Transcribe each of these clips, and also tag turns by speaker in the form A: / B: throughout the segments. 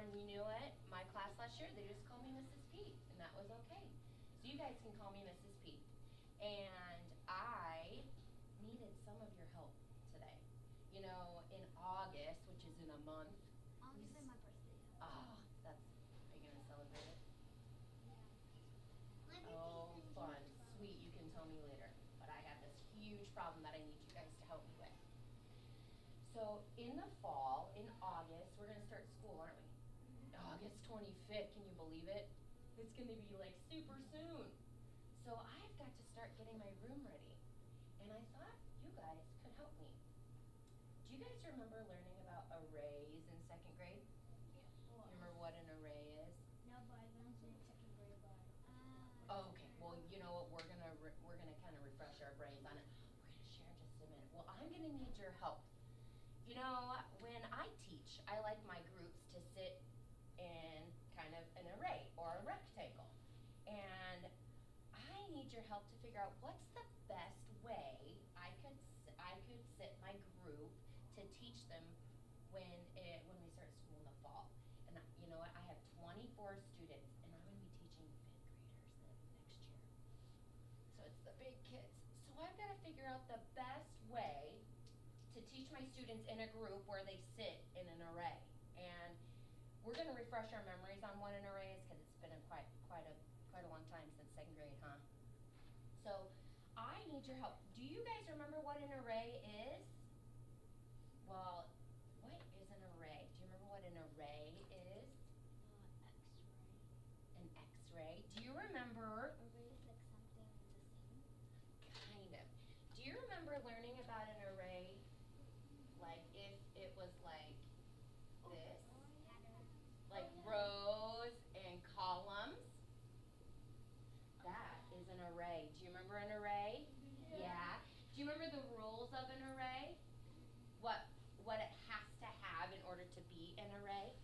A: And you know what? My class last year, they just called me Mrs. P, and that was okay. So you guys can call me Mrs. P. And I needed some of your help today. You know, in August, which is in a month.
B: August is my birthday.
A: Oh, are you gonna celebrate it?
B: Yeah.
A: Oh, fun, sweet, you can tell me later. But I have this huge problem that I need you guys to help me with. So in the fall, in August, we're gonna start school, aren't we? August 25th, can you believe it? It's gonna be like super soon. So I've got to start getting my room ready. And I thought you guys could help me. Do you guys remember learning about arrays in second grade?
B: Yeah.
A: You remember what an array is?
B: No, but I learned it in second grade, but.
A: Oh, okay, well, you know what, we're gonna kind of refresh our brains on it. We're gonna share in just a minute. Well, I'm gonna need your help. You know, when I teach, I like my groups to sit in kind of an array or a rectangle. And I need your help to figure out what's the best way I could sit my group to teach them when we start school in the fall. And you know what, I have 24 students, and I'm gonna be teaching fifth graders next year. So it's the big kids. So I've gotta figure out the best way to teach my students in a group where they sit in an array. And we're gonna refresh our memories on what an array is, because it's been quite a long time since second grade, huh? So I need your help. Do you guys remember what an array is? Well, what is an array? Do you remember what an array is?
B: X-ray.
A: An X-ray. Do you remember?
B: Array is like something the same.
A: Kind of. Do you remember learning about an array? Like if it was like this, like rows and columns? That is an array. Do you remember an array? Yeah. Do you remember the rules of an array? What it has to have in order to be an array?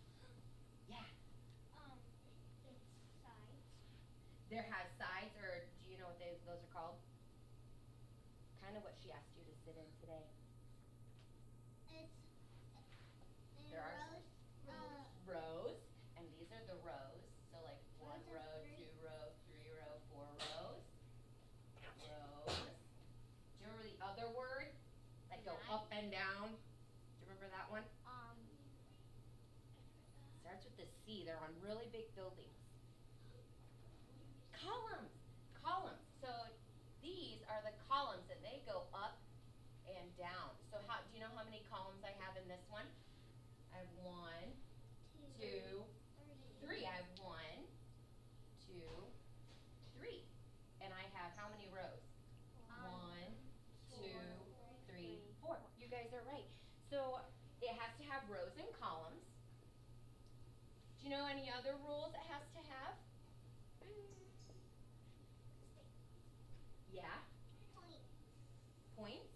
A: Yeah.
B: It's sides.
A: There has sides, or do you know what those are called? Kind of what she asked you to sit in today. There are rows, and these are the rows. So like 1 row, 2 row, 3 row, 4 rows. Rows. Do you remember the other word that go up and down? Do you remember that one? Starts with the C. They're on really big buildings. Columns. Columns. So these are the columns, and they go up and down. So do you know how many columns I have in this one? I have 1, 2, 3. I have 1, 2, 3. And I have how many rows? 1, 2, 3, 4. You guys are right. So it has to have rows and columns. Do you know any other rules it has to have? Yeah? Points?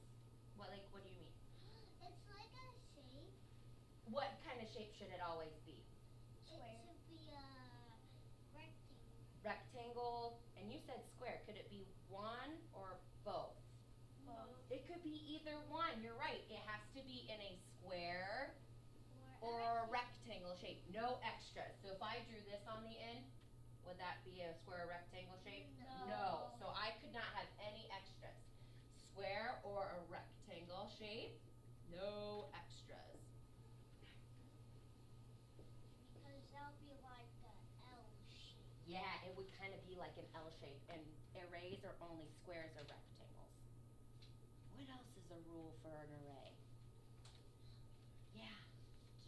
A: What do you mean?
B: It's like a shape.
A: What kind of shape should it always be?
B: Square. It should be a rectangle.
A: Rectangle, and you said square. Could it be one or both?
B: Both.
A: It could be either one. You're right. It has to be in a square or a rectangle shape. No extras. So if I drew this on the end, would that be a square or rectangle shape? No. So I could not have any extras. Square or a rectangle shape, no extras.
B: Because that would be like the L shape.
A: Yeah, it would kind of be like an L shape, and arrays are only squares or rectangles. What else is a rule for an array? Yeah.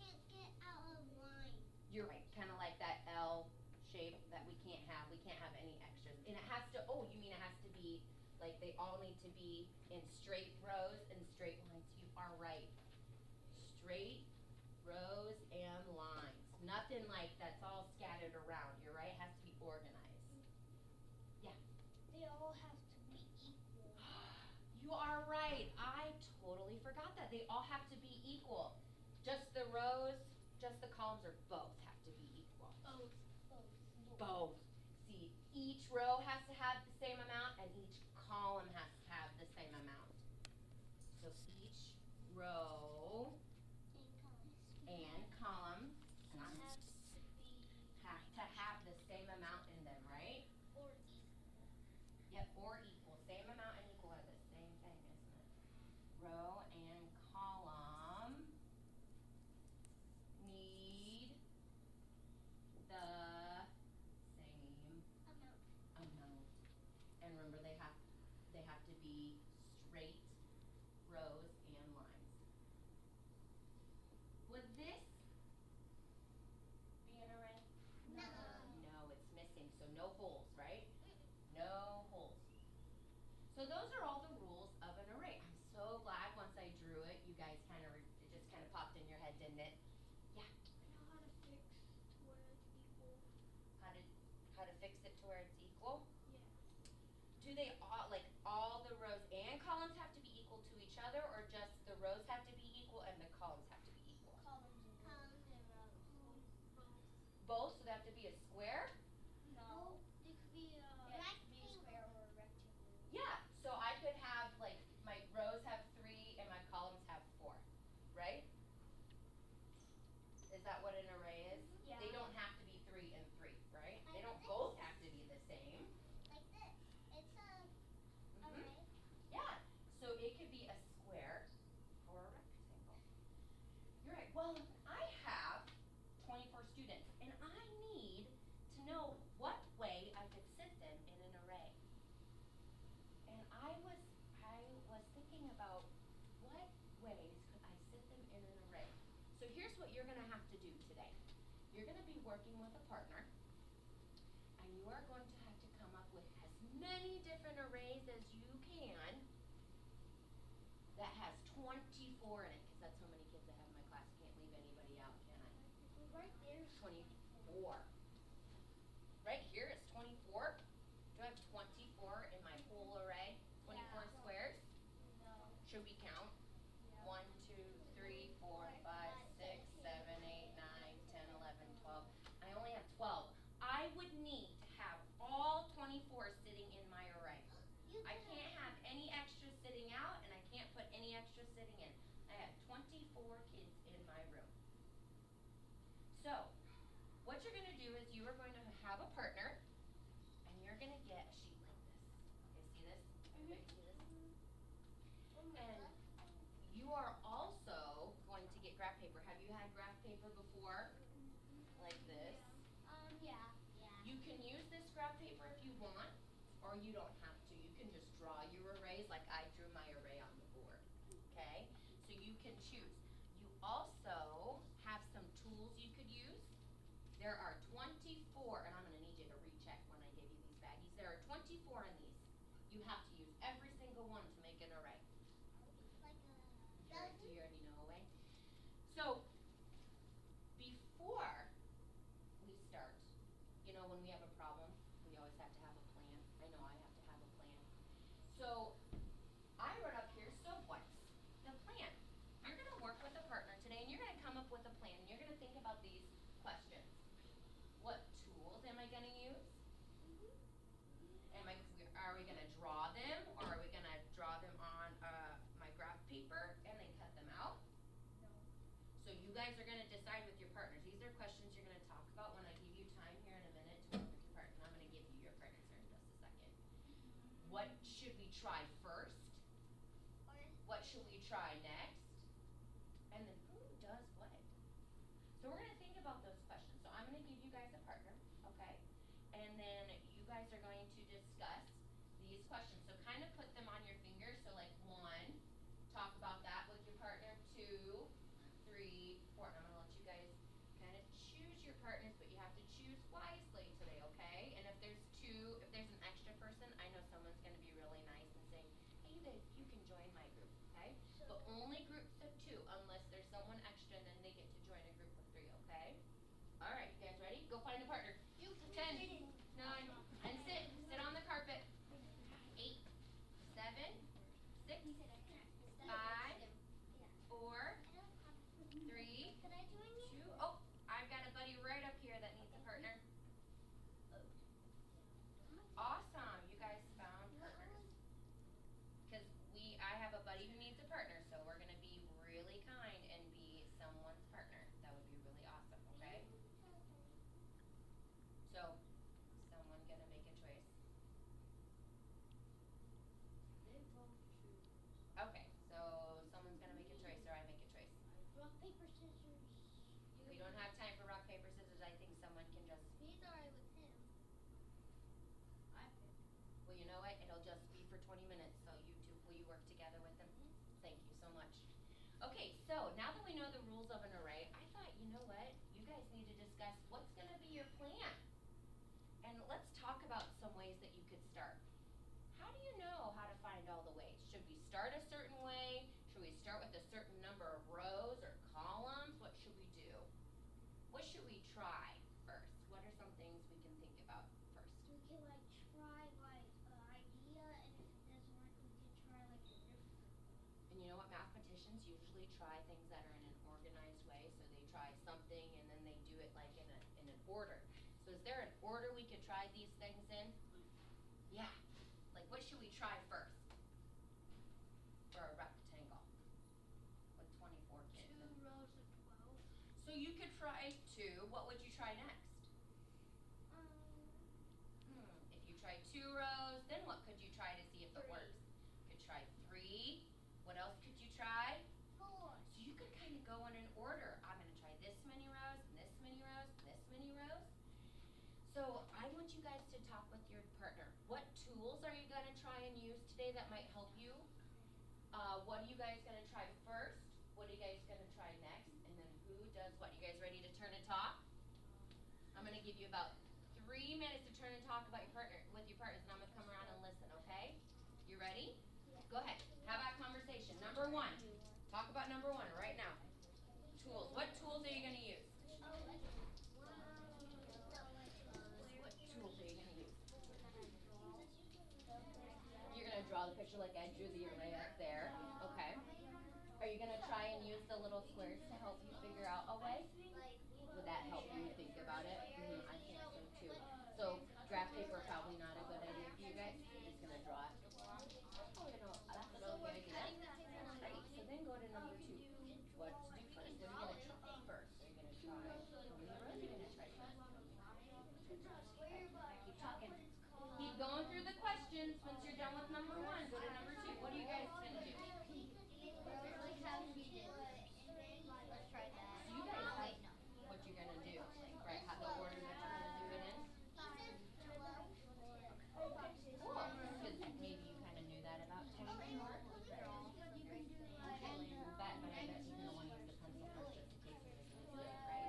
B: Can't get out of line.
A: You're right, kind of like that L shape that we can't have. We can't have any extras. And it has to, oh, you mean it has to be, like they all need to be in straight rows and straight lines. You are right. Straight rows and lines. Nothing like that's all scattered around. You're right, it has to be organized. Yeah.
B: They all have to be equal.
A: You are right. I totally forgot that. They all have to be equal. Just the rows, just the columns, or both have to be equal? Both. See, each row has to have the same amount, and each column has to have the same amount. So each row and column or equal. Same amount and equal are the same thing, isn't it? Row and column need the same amount. And remember they have to be straight rows and lines. Would this be an array?
B: No.
A: No, it's missing, so no holes, right? No holes. So those are all the rules of an array. I'm so glad once I drew it, you guys it just kind of popped in your head, didn't it? Yeah.
B: I know how to fix to where it's equal.
A: How to fix it to where it's equal?
B: Yeah.
A: Do they all the rows and columns have to be equal to each other, or just the rows have to be equal and the columns have to be equal?
B: Columns and rows.
A: Both, so they have to be a square?
B: No. It could be a square or a rectangle.
A: Yeah, so I could have my rows have 3 and my columns have 4, right? Is that what an array is?
B: Yeah.
A: They don't have to be 3 and 3, right? They don't
B: Like
A: both
B: this.
A: have to be the same.
B: Like this. It's a
A: Mhm.
B: array.
A: Yeah, so it could be a square or a rectangle. You're right. Well, I have 24 students and I need to know what way I could sit them in an array. And I was thinking about what ways could I sit them in an array. So here's what you're going to have to do today. You're going to be working with a partner, and you are going to have to come up with as many different arrays as you can that has 24 in it, because that's how many kids I have in my class. Can't leave anybody out, can I?
B: Right there's
A: 24. Right here is 24. Do I have 24 in my whole array? 24
B: Yeah.
A: squares?
B: No.
A: Should we count?
B: Yeah.
A: 1, 2, 3, 4, 5, 6, 7, 8, 9, 10, 11, 12. I only have 12. I would need to have all 24 sitting in my array. I can't have any extra sitting out, and I can't put any extra sitting in. I have 24 kids in my room. So, what you're going to do is you are going to have a partner, and you're going to get a sheet like this. Okay, see this? Everybody see this? And you are also going to get graph paper. Have you had graph paper before? Like this?
B: Yeah.
A: You can use this graph paper if you want, or you don't have to. You can just draw your arrays like I drew my array on the board. Okay? So you can choose. You also have some tools you could use. There are 24, and I'm going to need you to recheck when I give you these baggies. There are 24 in these. You have to use every single one to make an array.
B: Like
A: Do you already know a way? So, before we start, when we have a problem, we always have to have a plan. I know I have to have a plan. So, I wrote up here, so what's the plan? You're going to work with a partner today, and you're going to come up with a plan, and you're going to think about these questions. What tools am I going to use? Are we going to draw them, or are we going to draw them on my graph paper and then cut them out?
B: No.
A: So you guys are going to decide with your partners. These are questions you're going to talk about when I give you time here in a minute to work with your partner. I'm going to give you your partners here in just a second. What should we try first? What should we try next? And then who does what? So we're going to think about those questions. So I'm going to give you guys a partner, okay? And then you guys are going to discuss these questions. So kind of put them on your fingers. So like 1, talk about that with your partner. 2, 3, 4. And I'm going to let you guys kind of choose your partners, but you have to choose wisely today, okay? And if there's an extra person, I know someone's going to be really nice and say, hey, you can join my group, okay? But only groups of 2, unless there's someone extra, and then they get to join a group of 3, okay? All right, you guys ready? Go find a partner. 10, 9, and sit. Sit on the carpet. 8, 7, 6, 5, 4, 3,
B: Could I join you?
A: 2. Oh, I've got a buddy right up here that needs a partner. Awesome, you guys found partners. Because I have a buddy who needs a partner, so we're going to be really kind and be someone's partner. That would be really awesome, okay? So, someone going to make a choice? we don't have time for rock, paper, scissors. I think someone can just,
B: He's alright with him. I picked.
A: well, you know what? It'll just be for 20 minutes, so you two, will you work together with them? Thank you so much. Okay, so now that we know the rules of an array, I thought, you know what? You guys need to discuss what's gonna be your plan. And let's talk about some ways that you could start. How do you know how to find all the ways? Should we start a certain way? Should we start with a certain number of rows or columns? What should we do? What should we try first? What are some things we can think about first?
B: We can like try like an idea, and if it doesn't work, we can try like a different one.
A: And you know what? Mathematicians usually try things that are in an organized way. So they try something and then they do it like in an order. So is there an order we could try these things in? Yeah. Like what should we try first? For a rectangle with 24 kids.
B: 2 rows of 12.
A: So you could try 2. What would you try next? If you try 2 rows, then what could you try to see if it
B: 3.
A: works? You could try 3. What else could you try?
B: 4.
A: So you could kind of go in an order. I'm going to try this many rows, and this many rows, and this many rows. So I want you guys to talk with your partner. What tools are you going to try and use today that might help you? What are you guys going to try first? What are you guys going to try next? And then who does what? You guys ready to turn and talk? I'm going to give you about 3 minutes to turn and talk about with your partners, and I'm going to come around and listen, okay? You ready?
B: Yeah.
A: Go ahead. Have that conversation. Number 1. Talk about number 1 right now. Tools. What tools are you going to use? What tools are you going to use? You're going to draw the picture like I drew the array up there. Okay. Are you going to try and use the little squares to help you figure out a way? Would that help you think about it? I think so too. So graph paper probably not a good idea for you guys. You're just going to draw it. Oh, you know, that's a really good idea. That's great. So then go to number 2. What to do first? What are you going to try first? Are you going to try how many rows are you going to try first? Keep talking. Keep going through the questions. Once you're done with number 1, go to number 2. What are you guys going to do?
B: Let's try that.
A: So you guys have what you're going to do, right? How the order that you're going to do it in? Cool. Because maybe you kind of knew that about Tony before. But I bet you're going to want to use the pencil first just in case you miss a mistake, right?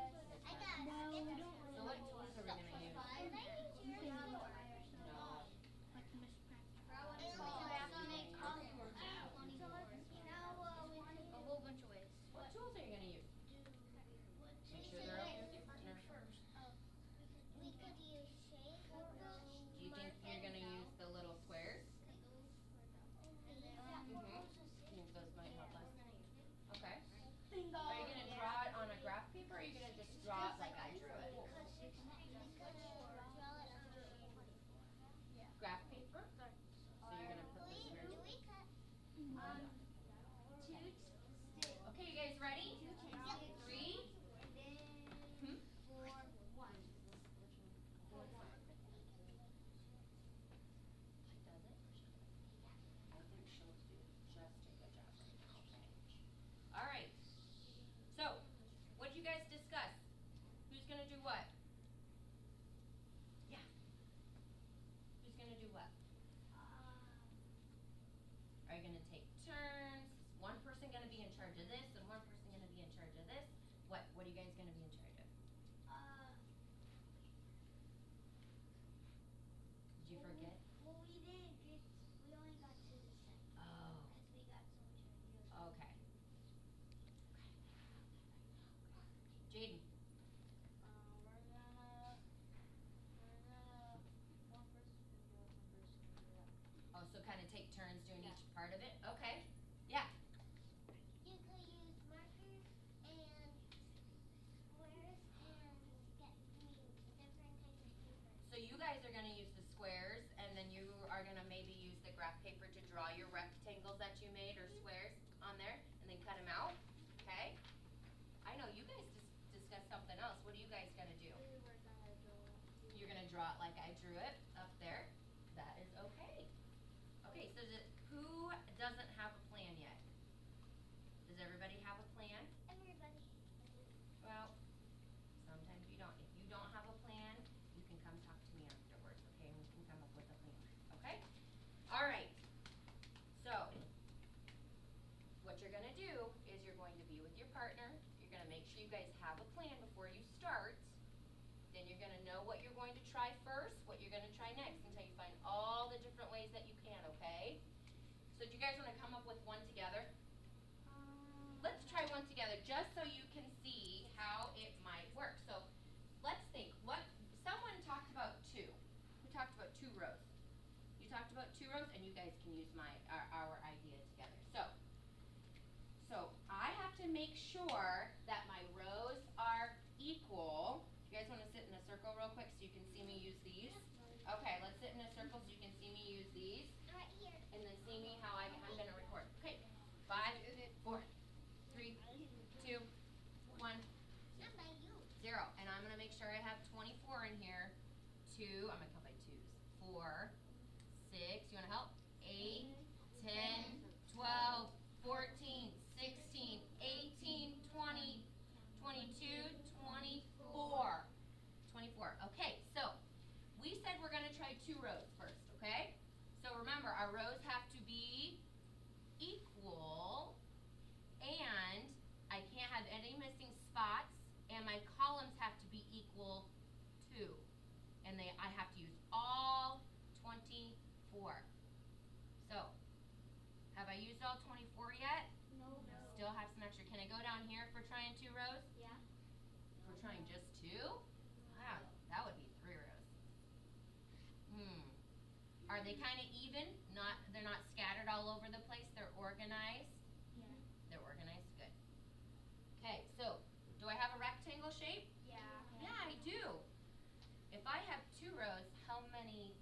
A: So what tools are we going to use? No.
B: A whole bunch of ways.
A: What tools are you going to use? Make sure they're up with your partner.
B: We could use shape.
A: Do you think you're going to use the little squares? Think those might help us. Okay. Are you going to draw it on a graph paper, or are you going to just draw it like I drew it? Graph paper? So you're going to put the squares. Okay, you guys ready? 3. Does it? I think she'll do just a good job right now. Okay. All right. So, what did you guys discuss? Who's gonna do what? Yeah. Who's gonna do what? Are you gonna take turns? Is one person gonna be in charge of this and one person gonna be in charge of this? What? What are you guys gonna be in charge of? Did you forget?
B: Well, we didn't get. We only got to the second.
A: Oh.
B: Because we got so much ideas.
A: Okay. Jaden.
B: We're gonna. One person's gonna do it, one person's gonna do that.
A: Oh, so kind of take turns doing each part of it? Okay. Yeah.
B: You could use markers and squares and different kinds of paper.
A: So you guys are going to use the squares, and then you are going to maybe use the graph paper to draw your rectangles that you made or squares on there, and then cut them out. Okay? I know you guys discussed something else. What are you guys going to do?
B: We were gonna draw.
A: You're going to draw it like I drew it up there. That is okay. Okay, so who doesn't have a plan yet? Does everybody have a plan?
B: Everybody.
A: Well, guys have a plan before you start, then you're gonna know what you're going to try first, what you're gonna try next, until you find all the different ways that you can, okay? So do you guys wanna come up with one together? Let's try one together, just so you can see how it might work. So let's think, someone talked about two. Who talked about 2 rows? You talked about 2 rows, and you guys can use our idea together. So I have to make sure that my rows are equal. You guys wanna sit in a circle real quick so you can see me use these? Okay, let's sit in a circle so you can see me use these.
B: Right here.
A: And then see me how I'm gonna record. Okay, 5, 4, 3, 2, 1,
B: Not by you.
A: 0. And I'm gonna make sure I have 24 in here. 2, I'm gonna count by 2s. 4, 6, you wanna help? 8, 10, 12, 14, 16, 18, 20, 22, 24. 24. Okay, so we said we're gonna try 2 rows first, okay? So remember, our rows have to be equal, and I can't have any missing spots, and my columns have to be equal too. And I have to use all 24. So, have I used all 24 yet?
B: No.
A: Still have some extra. Can I go down here for trying 2 rows?
B: Yeah.
A: We're trying just 2? Wow, that would be 3 rows. Are they kind of even? They're not scattered all over the place. They're organized.
B: Yeah.
A: They're organized. Good. Okay, so do I have a rectangle shape?
B: Yeah.
A: Yeah, I do. If I have 2 rows, how many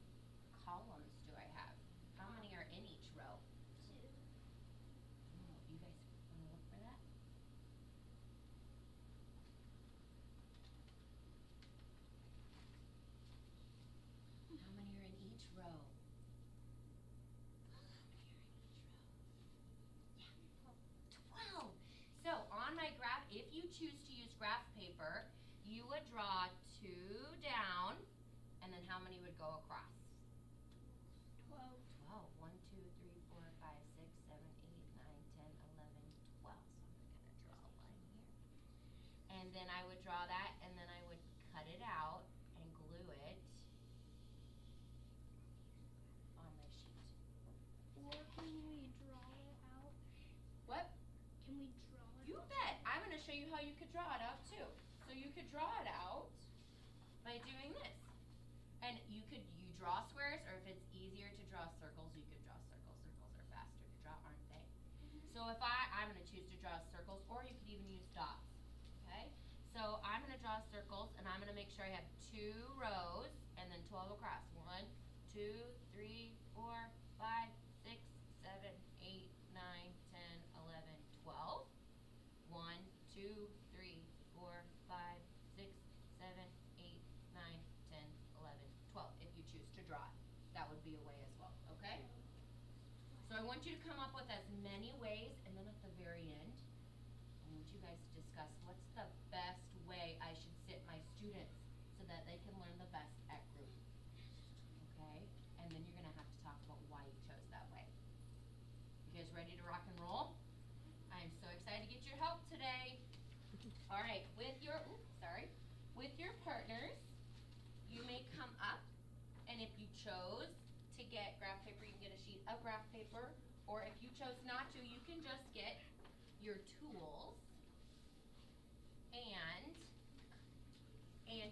A: columns do I have? How many are in each row?
B: 2.
A: You guys want to look for that? How many are in each row? Yeah, 12. So on my graph, if you choose to use graph paper, you would draw 2 down, and then how many would go across?
B: 12.
A: 12. 1, 2, 3, 4, 5, 6, 7, 8, 9, 10, 11, 12. So I'm gonna draw a line here. And then I would draw that, and then I would cut it out and glue it on my sheet.
B: Or can we draw it out?
A: What?
B: Can we draw it
A: You
B: out?
A: bet. I'm gonna show you how you could draw it out too. So you could draw it out by doing this. And you draw squares, or if it's easier to draw circles, you could draw circles. Circles are faster to draw, aren't they? So if I'm gonna choose to draw circles, or you could even use dots, okay? So I'm gonna draw circles, and I'm gonna make sure I have 2 rows, and then 12 across. 1, 2, 3, 4, 5, 6, 7, 8, 9, 10, 11, 12. 1, 2, 3, 4, 5, 6, 7, 8, 9, 10, 11, 12. If you choose to draw it, that would be a way as well, okay? So I want you to come up with as many ways, and then at the very end, I want you guys to discuss what's the best way I should sit my students so that they can learn the best at group, okay? And then you're gonna have to talk about why you chose that way. You guys ready to rock and roll? I'm so excited to get your help today. All right, with your partners, you may come up, and if you chose to get graph paper, you can get a sheet of graph paper, or if you chose not to, you can just get your tools and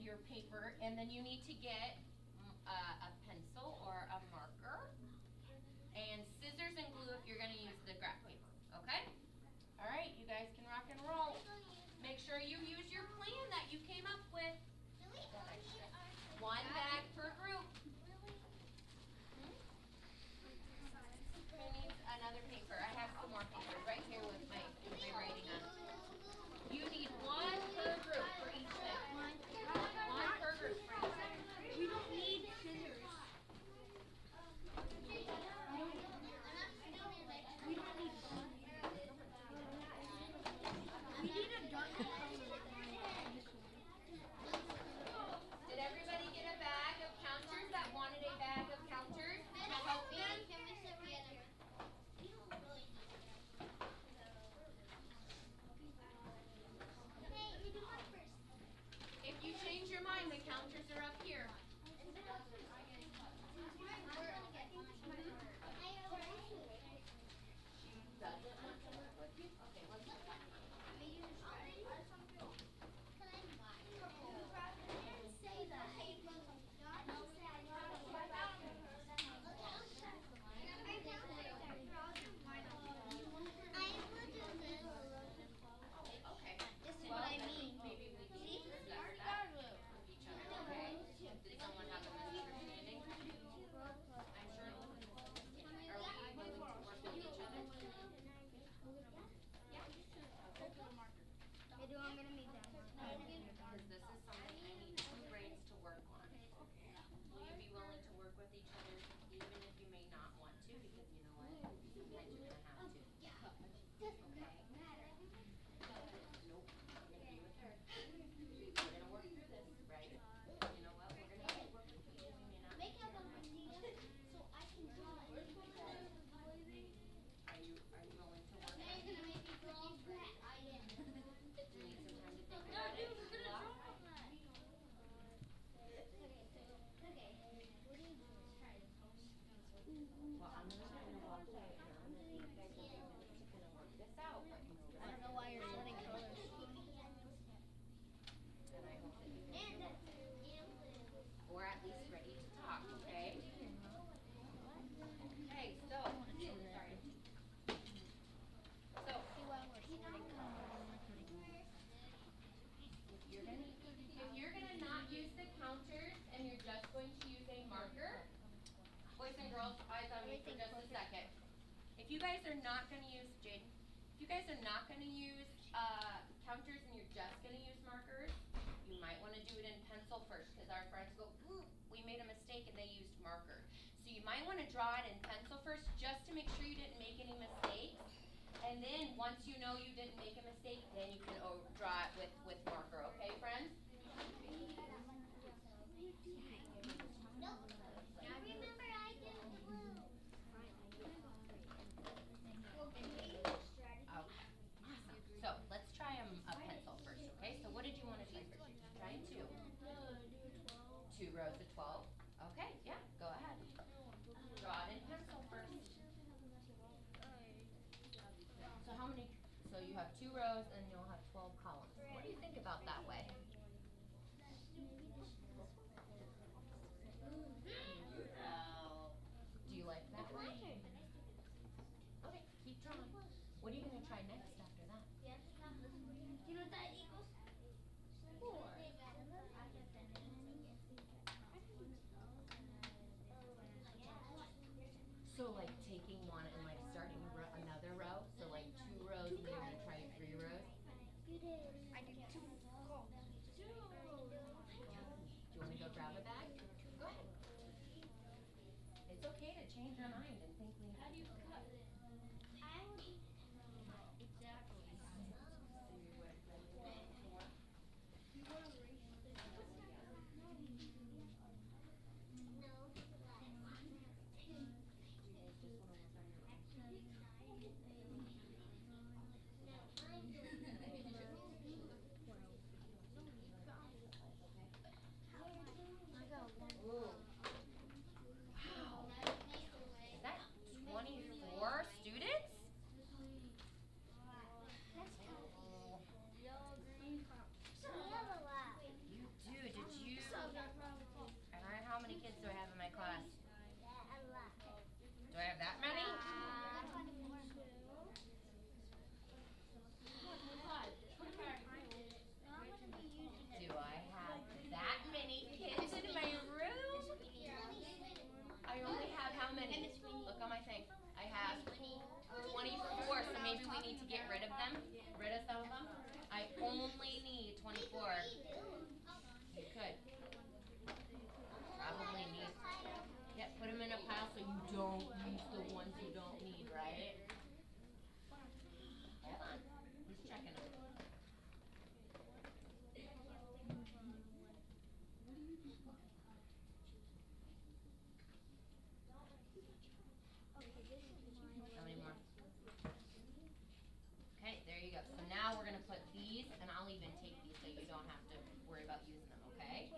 A: your paper, and then you need to get a pencil or a marker, and scissors and glue if you're gonna use the graph paper, okay? All right, you guys can rock and roll. Make sure you use your plan that you came up with.
B: Really?
A: One bag per group.
B: Really?
A: Who needs another paper? I have some more paper right here with my writing on it. You need 1 per group for each thing. 1 per group for each thing.
B: We don't need scissors. We don't need We need a dark color.
A: Did everybody get a bag of counters that wanted a bag of counters to help them?
B: Can we sit together? I'm gonna make that one.
A: Because this is something I need two brains to work on. Will you be willing to work with each other even if you may not want to? Because you know what? Sometimes you're gonna have to. Okay? Nope. I'm gonna be with her. We're gonna work through this, right? You know what? We're gonna work with you. We may not
B: Make
A: get
B: up an
A: along.
B: idea so I can draw it.
A: Are you willing to work
B: Now
A: on
B: you're
A: it?
B: gonna make me draw crap. I am.
A: Do you need some time to think
B: No,
A: about it?
B: dude, we're gonna
A: Block?
B: draw on that. Okay. What do you do? Try to
A: Well, I'm gonna kind of walk away here. I'm gonna give you guys a few minutes to kind of work this out. But you know
B: I don't
A: what?
B: know why you're sweating colors.
A: And I hope that you can do it. Or at least ready to talk, okay? Okay, so, sorry. So, if you're gonna not use the counters and you're just going to use a marker, boys and girls, eyes on me for just a second. If you guys are not gonna use, Jaden, if you guys are not gonna use counters and you're just gonna use markers, you might wanna do it in pencil first, cause our friends go, ooh, we made a mistake and they used marker. So you might wanna draw it in pencil first, just to make sure you didn't make any mistakes. And then, once you know you didn't make a mistake, then you can draw it with marker, okay, friends?
B: Remember I did blue.
A: Okay, awesome. So, let's try a pencil first, okay? So what did you wanna try first? You're trying two. 2 rows of 12. Okay, yeah, go ahead. Draw it in pencil first. So how many, so you have 2 rows and you'll have 12 columns. What do you think about that way? Do you like that way? Okay, keep drawing. What are you gonna try next after that?
B: You know what that equals? 4.
A: So like taking one and like starting another row? So like 2 rows and you're gonna try 3 rows?
B: I did 2.
A: Do you wanna go grab a bag? Go ahead. It's okay to change your mind and think we
B: How do you cut it? Exactly.
A: Ooh. Wow. Is that 24 students? You do, did you? And how many kids do I have in my class? Do I have that many? Do I have that many kids in my room? I only have how many? Look on my thing. I have 24, so maybe we need to get rid of them? Rid of some of them? I only need 24. You could. Probably need. Yeah, put them in a pile so you don't use the ones you don't need, right? Hold on. He's checking them. How many more? Okay, there you go. So now we're gonna put these, and I'll even take these so you don't have to worry about using them, okay?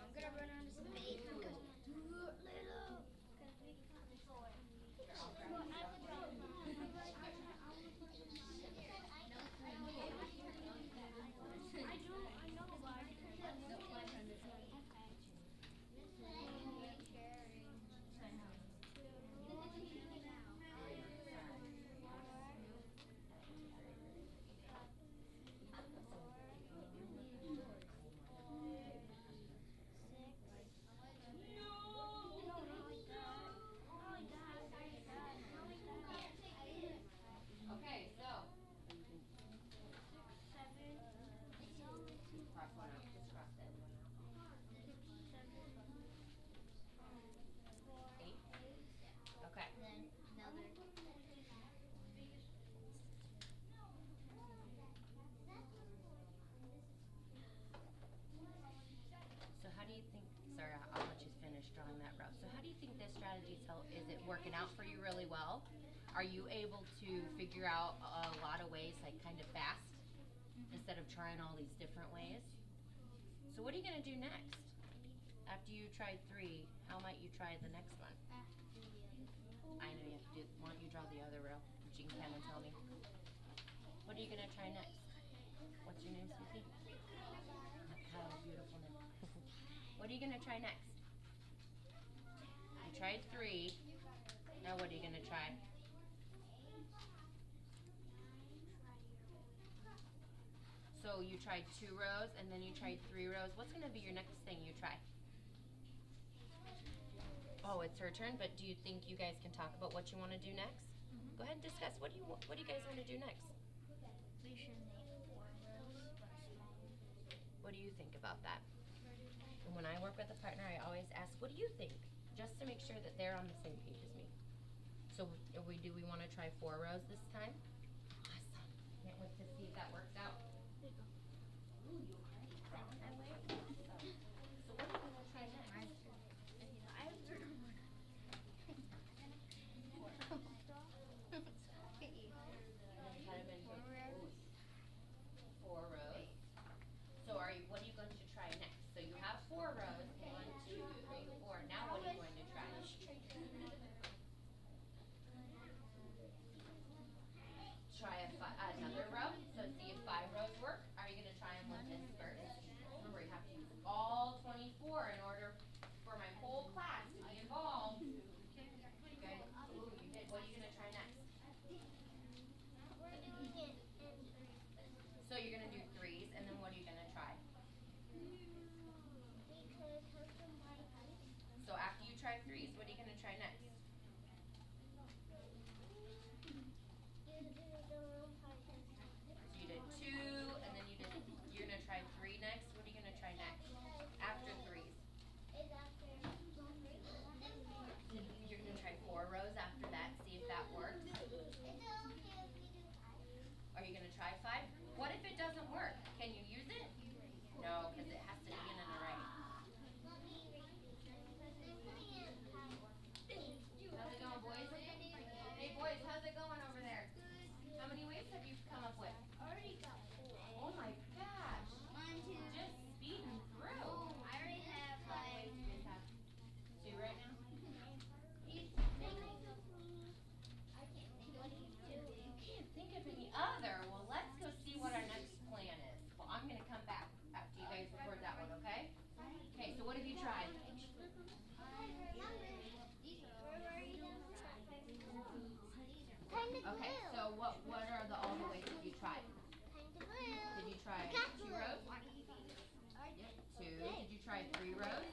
B: I'm gonna run out of space because too little. I know, but
A: Is it working out for you really well? Are you able to figure out a lot of ways, like kind of fast, instead of trying all these different ways? So what are you gonna do next? After you tried 3, how might you try the next one? I know you have to do. Why don't you draw the other row? You can kind of tell me. What are you gonna try next? What's your name, Susie? Kyle, beautiful name. What are you gonna try next? You tried 3. Now what are you gonna try? So you tried 2 rows and then you tried 3 rows. What's gonna be your next thing you try? Oh, it's her turn. But do you think you guys can talk about what you want to do next? Go ahead and discuss. What do you guys want to do next?
B: We should make 4 rows.
A: What do you think about that? And when I work with a partner, I always ask, what do you think? Just to make sure that they're on the same page as me. So do we want to try 4 rows this time? Awesome. Can't wait to see if that works out. Ooh, you already got that way. Awesome. So what are you going to try next? Cut 'em into 4 rows. So what are you going to try next? So you have 4 rows. 1, 2, 3, 4. Now what are you going to try? Try another row. So see if 5 rows work. Are you going to try them with this first? Remember, you have to use all 24 in order for my whole class to be involved. Okay. Ooh, you did. What are you going to try next?
B: We're doing it in 3.
A: So you're going to do 3s, and then what are you going to try? So after you try 3s, what are you going to try next? So you did 2, and then you're going to try 3 next. What are you going to try next? After 3s. You're going to try 4 rows after that, see if that works. Are you going to try 5? What if it doesn't work? Can you use it? No, because it has to be in an array. How's it going, boys? Hey, boys, how's it going over there? How many ways have you come up with?
B: Already got 4.
A: Oh my gosh.
B: 1, 2.
A: Just speeding through.
B: I already have
A: How many ways do you guys have? 2 right now? You can't think of any other. Well, let's go see what our next plan is. Well, I'm going to come back after you guys record that one, okay? Okay, so what have you tried? Okay, so what are all the ways that you tried? Did you try 2 rows? Yep, 2. Did you try 3 rows?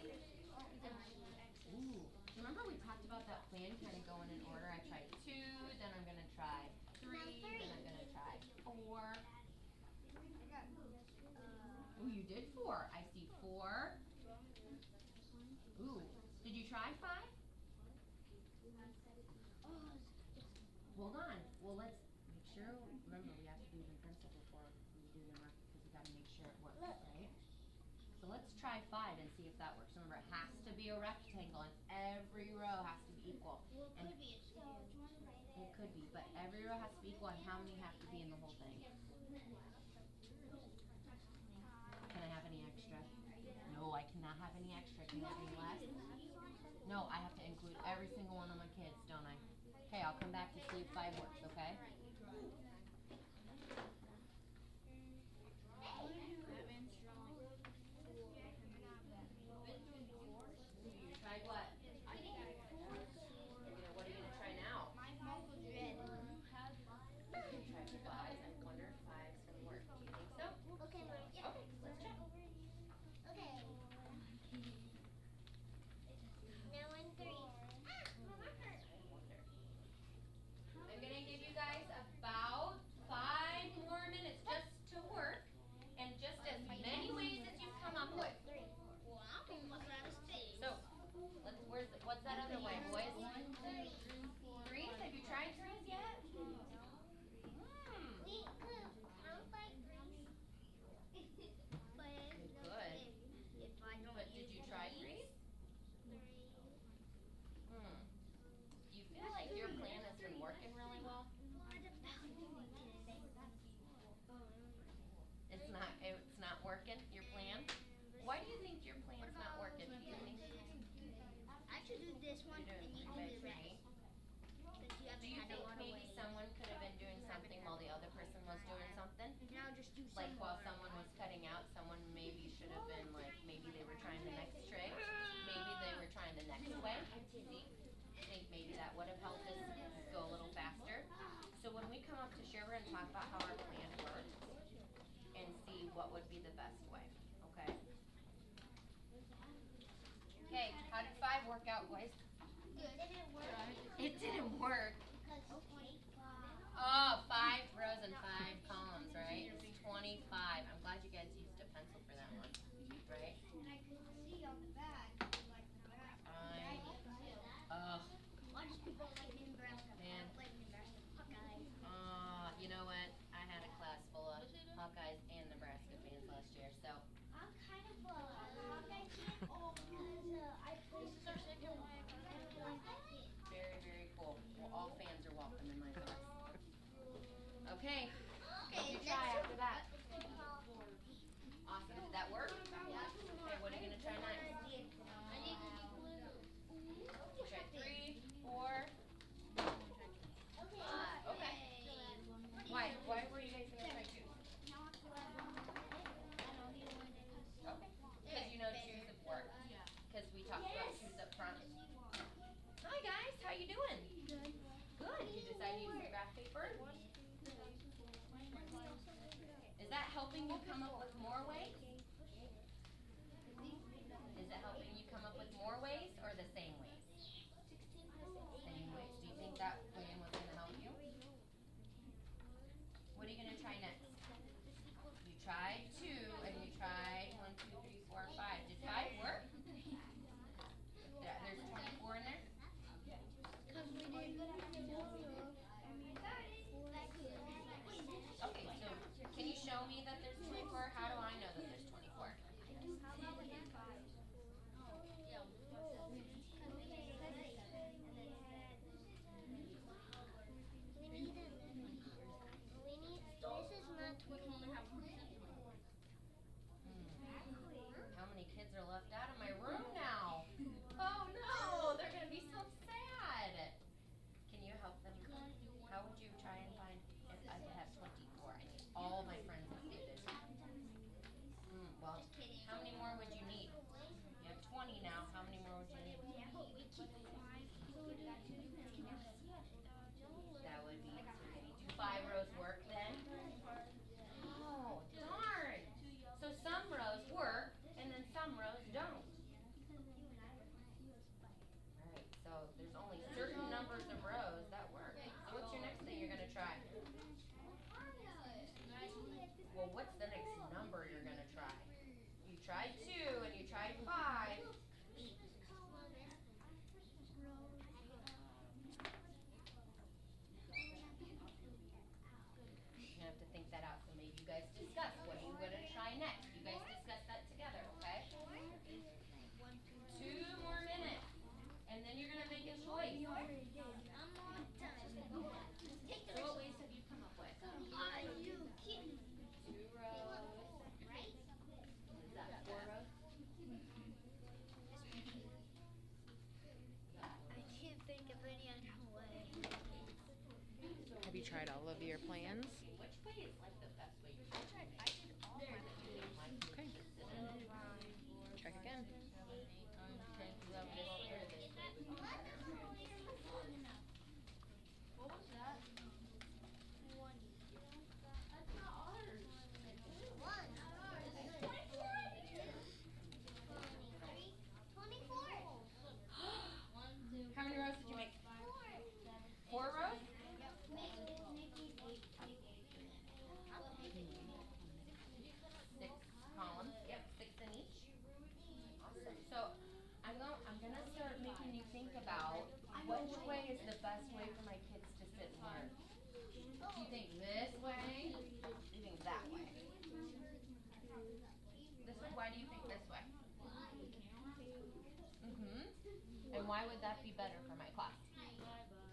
A: Ooh. Remember we talked about that plan kind of going in order? I tried 2, then I'm going to try 3, then I'm going to try 4. Ooh, you did 4. I see 4. Ooh. Did you try 5? Hold on. Well, let's make sure. Remember, we have to do it in pencil before we do the mark because we got to make sure it works, right? So let's try 5 and see if that works. Remember, it has to be a rectangle and every row has to be equal. And it could be, but every row has to be equal. And how many have to be in the whole thing? Can I have any extra? No, I cannot have any extra. Can I have any less? No, I have to include every single one of my kids, don't I? Okay, I'll come back to see if 5 works, okay? You tried what? What are you going to try now? You're going to try 5s. I wonder if 5's going to work. Do you think so?
B: Okay, Mom.
A: Okay, let's check.
B: Okay. Now in 3.
A: I'm going to give you guys a It's not working, your plan? Why do you think your plan's not working? Do you think
B: I should do this one
A: you're
B: and
A: doing
B: you
A: pretty
B: do
A: bad
B: the
A: for me?
B: rest. Because you
A: Do
B: haven't
A: you
B: had a
A: think
B: lot of
A: maybe
B: weight.
A: someone could have been doing something while the other person was doing something?
B: Now just do some
A: Like while
B: more.
A: someone was cutting out, someone maybe should have been like, maybe they were trying the next trick, maybe they were trying the next way. See? I think maybe that would have helped us go a little faster. So when we come up to share, we're gonna talk about how our plan works and see what would be the best way, okay? Okay, how did 5 work out, boys?
B: Good. It didn't work.
A: It didn't work.
B: Because 25.
A: Oh, 5 rows and 5 columns, right? It's 25. I'm glad you guys used a pencil for that one, right?
B: And I could see on the back, like the back.
A: Ugh,
B: Why do people like Nebraska?
A: Man.
B: Like Nebraska Hawkeyes.
A: you know what? I had a class full of Hawkeyes and Nebraska fans last year, so
B: I'm kind of a Hawkeye fan. Oh, because I played. This is our second one.
A: very, very cool. Well, all fans are welcome in my class. Okay, you try after that. Awesome. Did that work? Okay, what are you gonna try next?
B: I need to be blue.
A: Try 3, 4. Okay. Why were you guys gonna try 2? Okay. Because you know 2's have worked. Because we talked about 2's up front. Hi guys, how you doing?
B: Good.
A: Good. You decided to use graph paper? Is that helping you come up with more ways? Is it helping you come up with more ways or the same ways? Same ways. Do you think that plan was going to help you? What are you going to try next? You tried 2 and you tried 1, 2, 3, 4, 5. Did 5 work? There's 24 in there?
B: Because we didn't
A: Okay, so can you show me that there's 24? How do I know that there's 24? How many kids are left out of my room now? Oh no, they're gonna be so sad. Can you help them? How would you try and find if I could have 24? I need all my friends included. Well, how many more would you need? You have 20 now. How many more would you need? That would be 3. Do 5 rows work then? Oh, darn. So some rows work and then some rows don't. Alright, so there's only certain numbers of rows that work. So what's your next thing you're going to try? Well, what's the next number you're going to try? You tried 2 and you tried 5. You have to think that out. So maybe you guys discuss what are you going to try next. You guys discuss that together, okay? 2 more minutes. And then you're going to make a choice. So what ways have you come up with? 2 rows. Is that 4 rows?
B: I can't think of any other way.
C: Have you tried all of your plans?
A: Which way is like the best way? I did all of them.
C: Okay. Check again.
B: What was that? 20. That's not ours. 24.
A: How many rows did you make? 4 rows? 6 columns. Yep, 6 in each. Awesome. So I'm gonna start making you think about which way is the best way for my kids to sit and learn. Do you think this way? Do you think that way? This way? Why do you think this way? And why would that be better for my class?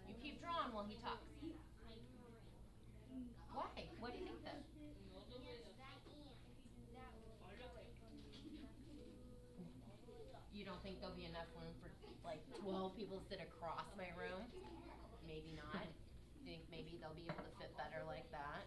A: You keep drawing while he talks. Why? What do you think then? You don't think there'll be enough room for like 12 people to sit across my room? Maybe not. Think maybe they'll be able to fit better like that.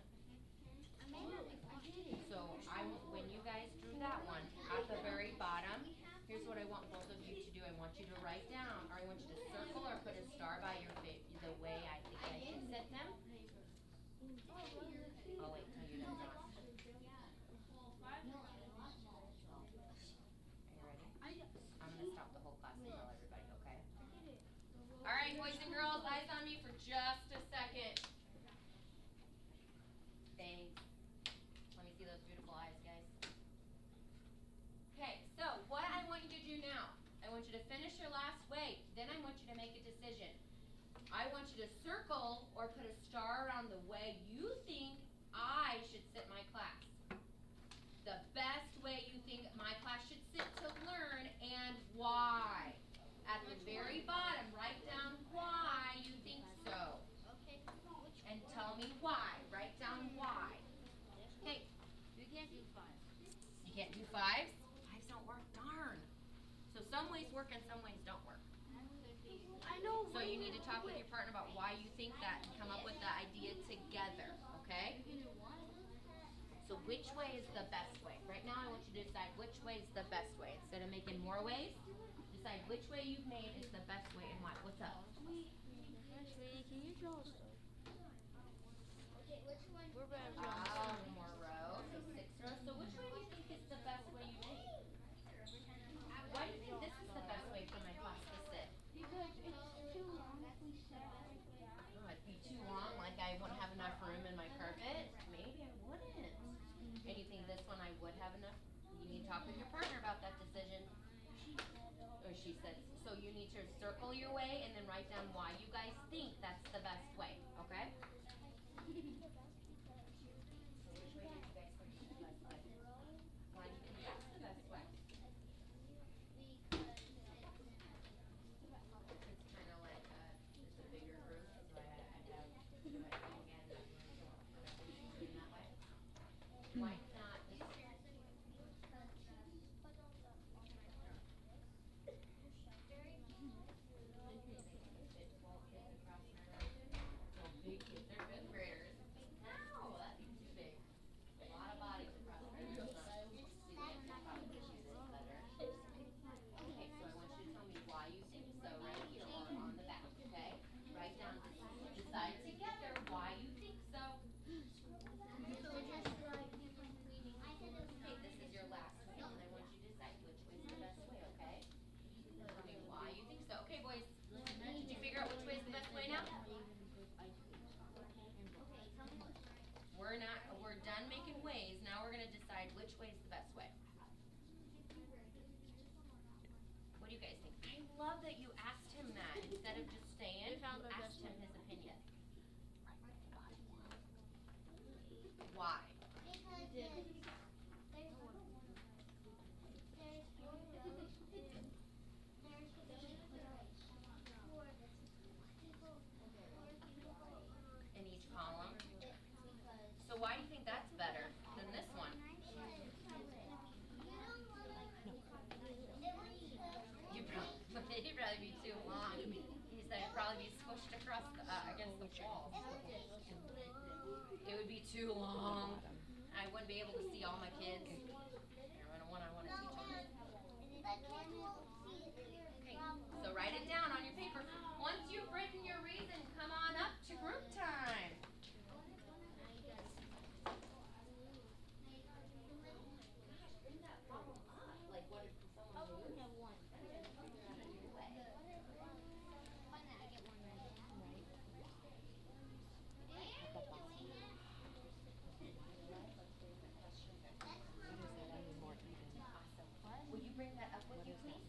A: So when you guys drew that one, at the very bottom, here's what I want both of you to do. I want you to write down, or I want you to circle or put a star by your the way I think I should sit them. I'll wait till you're done. Are you ready? I'm gonna stop the whole class and tell everybody, okay? Alright, boys and girls, eyes on me for just a second. Thanks. Let me see those beautiful eyes, guys. Okay, so what I want you to do now, I want you to finish your last way. Then I want you to make a decision. I want you to circle or put a star around the way you think I should sit my class. The best way you think my class should sit to learn and why. At the very bottom, write down why you think so. And tell me why. Write down why. Okay.
B: You can't do 5.
A: You can't do 5s? 5s don't work. Darn. So some ways work and some ways don't work.
B: I know.
A: So you need to talk with your partner about why you think that and come up with the idea together. Okay? So which way is the best way? Right now I want you to decide which way is the best way. Instead of making more ways, decide which way you've made is the best way and why. What's up?
B: Can you draw stuff? Okay, which one?
C: We're better
A: Oh, more rows. So 6 rows. So which way do you think is the best way you made? Why do you think this is the best way for my class to sit?
B: Because it's too long if we sit that way.
A: Oh, it'd be too long, like I wouldn't have enough room in my carpet? Maybe I wouldn't. And you think this one I would have enough? You need to talk with your partner about that decision. Or she said, so you need to circle your way and then write down why you guys think that's the best way, okay? So which way do you guys think is the best way? Why do you think that's the best way? It's kind of like it's a bigger group, so I have the right thing again. In that way. Why not? Big kids, they're fifth graders. No, that'd be too big. A lot of bodies across the room. Probably use it better. Okay, so I want you to tell me why you think so right here or on the back, okay? Write down, decide together why you think so. Okay, this is your last way, and I want you to decide which way is the best way, okay? Tell me why you think so. Okay, boys, did you figure out which way is the best way now? We're done making ways. Now we're gonna decide which way is the best way. What do you guys think? I love that you asked him that instead of just saying. You asked him his opinion. Why?
B: Because there's 4 rows. There's 4 rows.
A: In each column. So why do you think that's better than this one? It'd probably be too long. He said it'd probably be squished across against the wall. It would be too long. I wouldn't be able to see all my kids. I don't want to teach them. Okay, so write it down on your paper. Once you've written your reason, come on up to group time. Like what if someone moves? Awesome. Will you bring that up with you, please?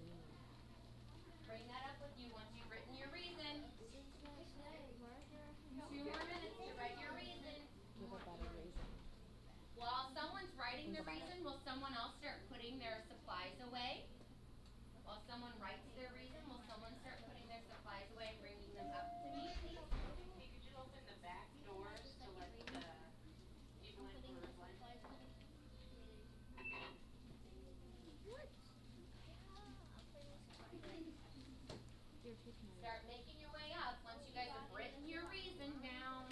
A: Bring that up with you once Start making your way up once you guys have written your reason down.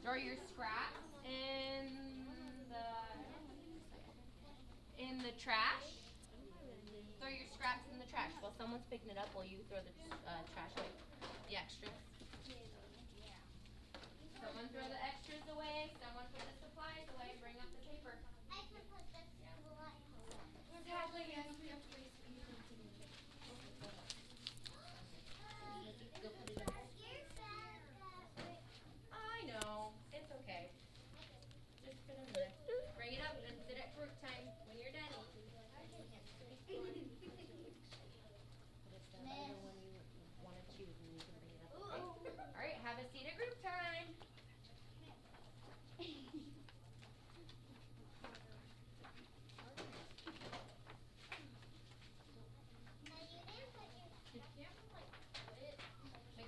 A: Throw your scraps in the trash. Throw your scraps in the trash. While someone's picking it up, will you throw the trash away? The extras. Someone throw the extras away. Someone put the supplies away. Bring up the paper.
B: I can put this
A: Exactly. Yes, we have to I know. It's okay. Just put it in there. Bring it up and sit at group time when you're done. Put it down by the one you want to choose and you can bring it up. Okay? Alright, have a seat at group time. Make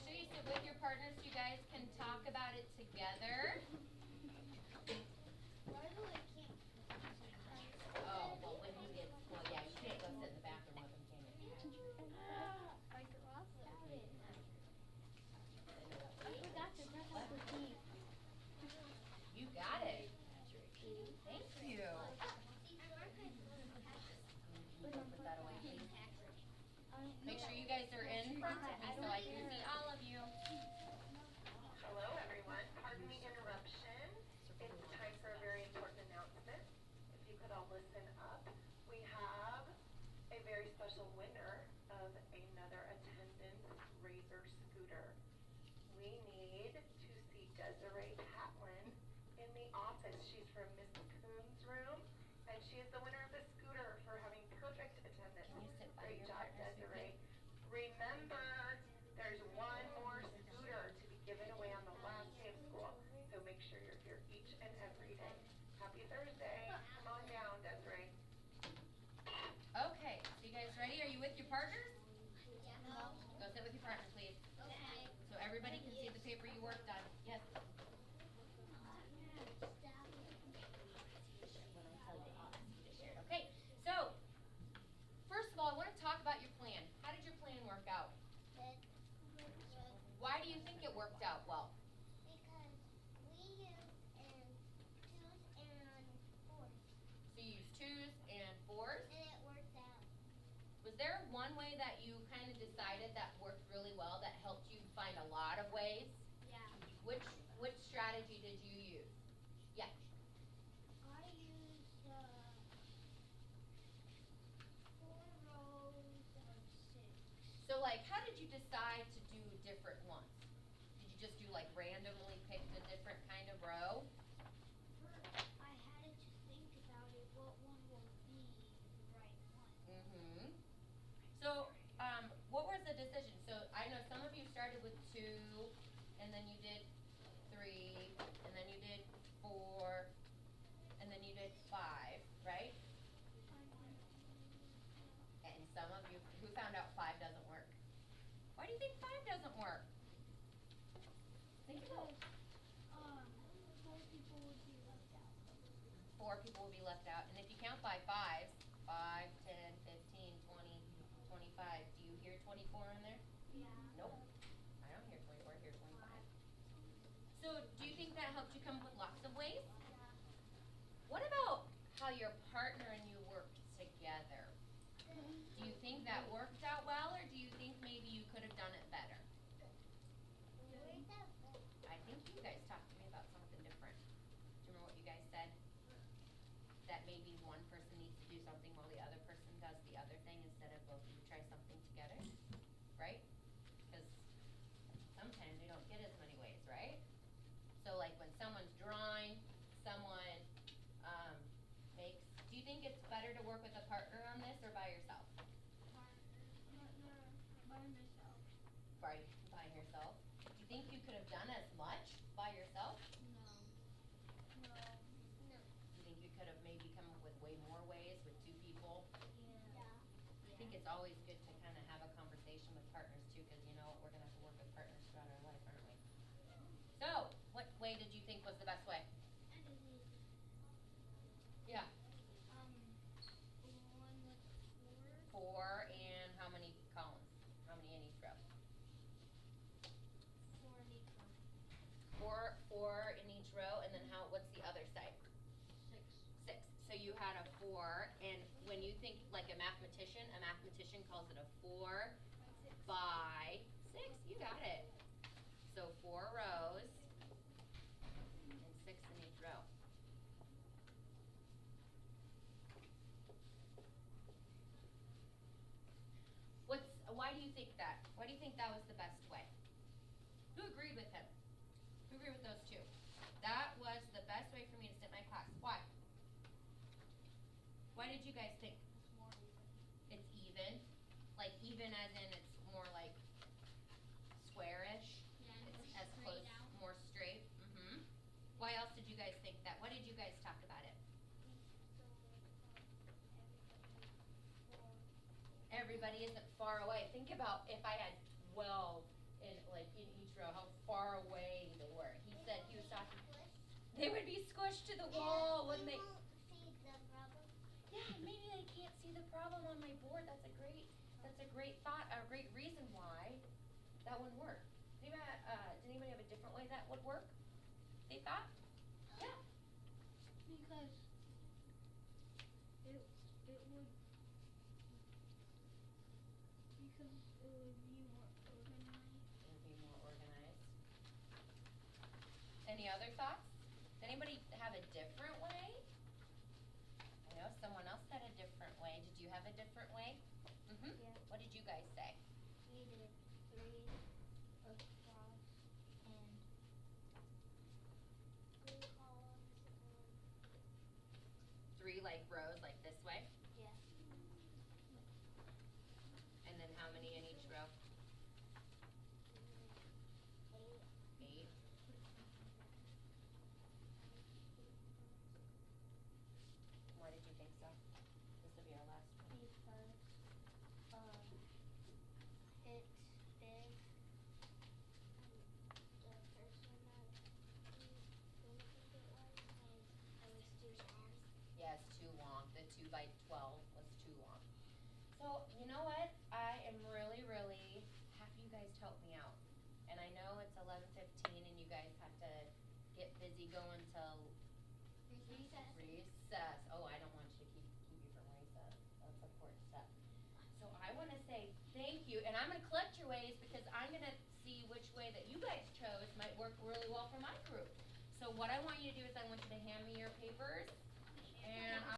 A: sure you sit with your partners so you guys can talk about it together. Oh, well, when you get, well, yeah, you can't go sit in the bathroom with them, can you? You got it. Thank you. Put that away, please. Make sure you guys are in front of me so I can see all of you.
D: Hello, everyone. Pardon the interruption. It's time for a very important announcement. If you could all listen up. We have a very special winner of another attendance Razor scooter. We need to see Desiree Patlin in the office. She's from Miss Coon's room, and she is the winner of the scooter for having perfect attendance.
A: Can you sit by
D: Great
A: your
D: job,
A: partner,
D: Desiree. Remember, there's one more scooter to be given away on the last day of school, so make sure you're here each and every day. Happy Thursday. Come on down, Desiree.
A: Okay, so you guys ready? Are you with your partners? Go sit with your partner, please. So everybody can see the paper you worked on. Yes. Okay, so first of all, I want to talk about your plan. How did your plan work out? Why do you think it worked out well? So you used twos and fours. Was there one way that you kind of decided that worked really well that helped you find a lot of ways? Which strategy did you use? Yeah. So like, how did you decide to do different ones? Did you just do like randomly pick a different kind of row? Mm-hmm. So, what was the decision? So I know some of you started with 2, and then you did 3, and then you did 4, and then you did 5, right? And some of you, who found out 5 doesn't work? Why do you think 5 doesn't work? Think about it. 4 people will be left out. And if you count by 5s, 5, 10, 15, 20, 25, do you hear 24 in there? Nope. I don't hear 24, I hear 25. So do you think that helped you come up with lots of ways? What about how your partner and you worked together? Do you think that worked out well, or do you think maybe you could have done it better? I think you guys talked to me about something different. Do you remember what you guys said? That maybe one person needs to do something while the other person does the other thing instead of both of you try something together, right? Because sometimes you don't get as many ways, right? So like when someone's drawing, someone makes, do you think it's better to work with a partner on this or by yourself? By yourself. Do you think you could have done as much by yourself? Do you think you could have maybe come up with way more ways with 2 people? I think it's always good to kind of have a conversation with partners too, because you know what, we're going to have to work with partners throughout our life, aren't we? So, what way did you think was the best way? Yeah. 4 in each row, and then what's the other side? 6. So you had a 4, and when you think like a mathematician calls it a 4 by 6. You got it. So 4 rows and 6 in each row. Why do you think that? Why do you think that was the best way? Who agreed with him? Who agreed with those two? That was the best way for me to sit my class. Why? Why did you guys think? It's even. Like even as in it's more like squarish.
B: Yeah,
A: It's
B: more
A: as
B: straight
A: close,
B: out.
A: more straight. Why else did you guys think that? What did you guys talk about it? Everybody isn't far away. Think about if I had 12 in each row, how far away they were. He said he was talking. They would be squished to the wall, wouldn't they?
B: See the problem?
A: Yeah, maybe they can't see the problem on my board. That's a great thought, a great reason why that wouldn't work. Did anybody have a different way that would work? They thought? Yeah.
B: Because it would be more organized.
A: It would be more organized. Any other thoughts? Does anybody have a different way? I know someone else had a different way. Did you have a different way?
B: Yeah.
A: What did you guys say?
B: We did 3 across and 3 columns and
A: 3 like rows like this way?
B: yeah.
A: And then how many in each row?
B: 8.
A: 8. Why did you think so? This will be our last one.
B: Because it's big. The first one that we didn't think it was too long.
A: Yeah, it's too long. The 2 by 12 was too long. So, you know what? I am really, really happy you guys helped me out. And I know it's 11:15 and you guys have to get busy going till recess. Oh, I don't want you to keep you from recess. That's important stuff. So I want to say thank you, and I'm going to collect your ways because I'm going to see which way that you guys chose might work really well for my group. So what I want you to do is I want